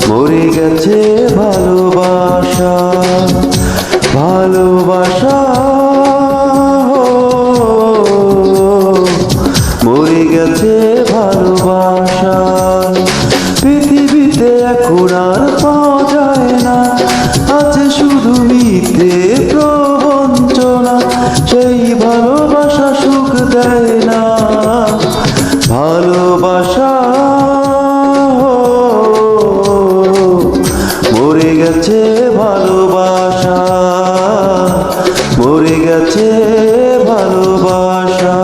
মরে গেছে ভালোবাসা, ভালোবাসা মরে গেছে ভালোবাসা। পৃথিবীতে এখন আর পাওয়া যায় না, আছে শুধু মিথ্যে প্রবঞ্চনা। সেই ভালোবাসা সুখ দেয় না, ভালোবাসা মরে গেছে ভালোবাসা, মরে গেছে ভালোবাসা।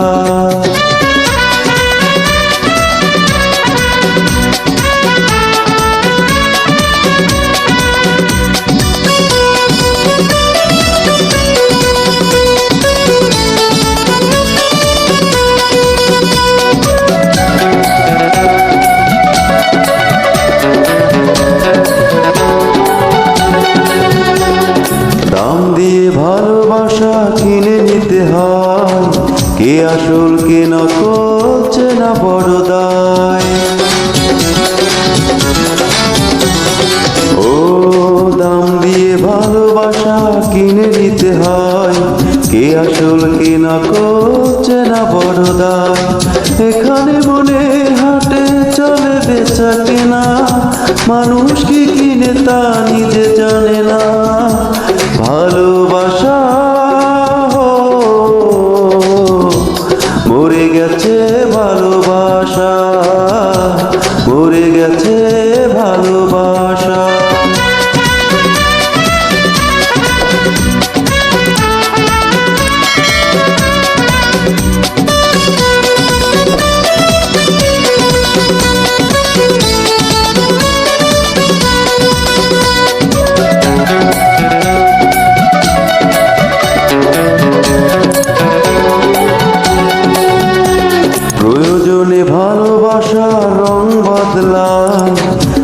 দাম দিয়ে ভালোবাসা কিনে নিতে হয়, কে আসল কে নকল চেনা বড় দায়। ও দাম দিয়ে ভালোবাসা কিনে নিতে হয়, কে আসল কে নকল চেনা বড় দায়। এখানে মনে হাটে চলে বেচা কেনা, মানুষ কি কিনে তা নিজে জানে না। ভালোবাসা মরে গেছে ভালোবাসা, মরে গেছে ভালোবাসা। প্রয়োজনে ভালোবাসার রং বদলায়,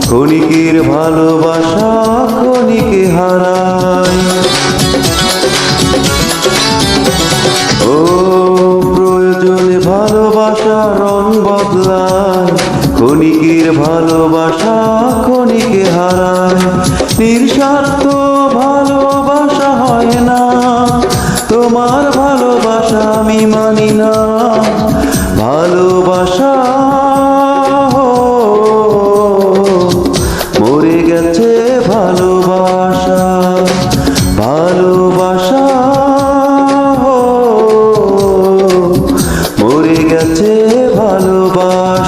ক্ষণিকের ভালোবাসা ক্ষণিকে হারায়। ও প্রয়োজনে ভালোবাসার রং বদলায়, ক্ষণিকের ভালোবাসা ক্ষণিকে হারায়। নিঃস্বার্থ ভালোবাসা হয় না, তোমার ভালোবাসা আমি মানি না। ভালোবাসা মরে গেছে ভালোবাসা, ভালোবাসা মরে গেছে ভালোবাসা।